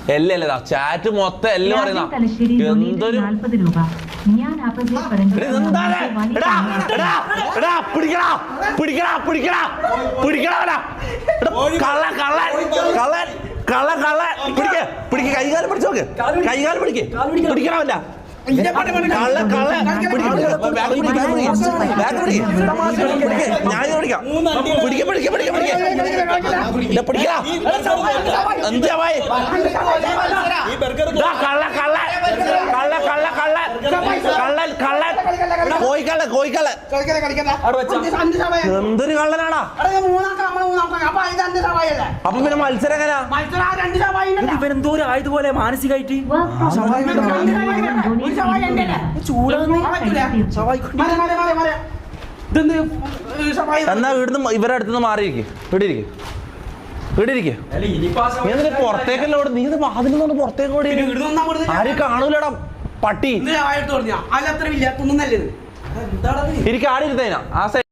എല്ലല്ലതാ chat മൊത്തം എല്ലാം പറയുന്ന എന്തൊരു കൈകാലം പിടിച്ചു നോക്ക് കൈകാലം പിടിക്കണമല്ല എന്തൊരു കള്ളനാടാ അപ്പൊ പിന്നെ മത്സരം എങ്ങനെയാ ഇവനെന്തോ ആയതുപോലെ മാനസികമായിട്ട് എന്നാ ഇവിടുന്ന് ഇവരുടെ അടുത്തുനിന്ന് മാറിയിരിക്കും ഇവിടെ ഇരിക്കും നീ പുറത്തേക്കല്ലോ നീ വാതിൽ പുറത്തേക്ക് ഓടി ആരും കാണൂലടാ പട്ടി ഇരിക്കും ആടിരുത്തേനാ ആ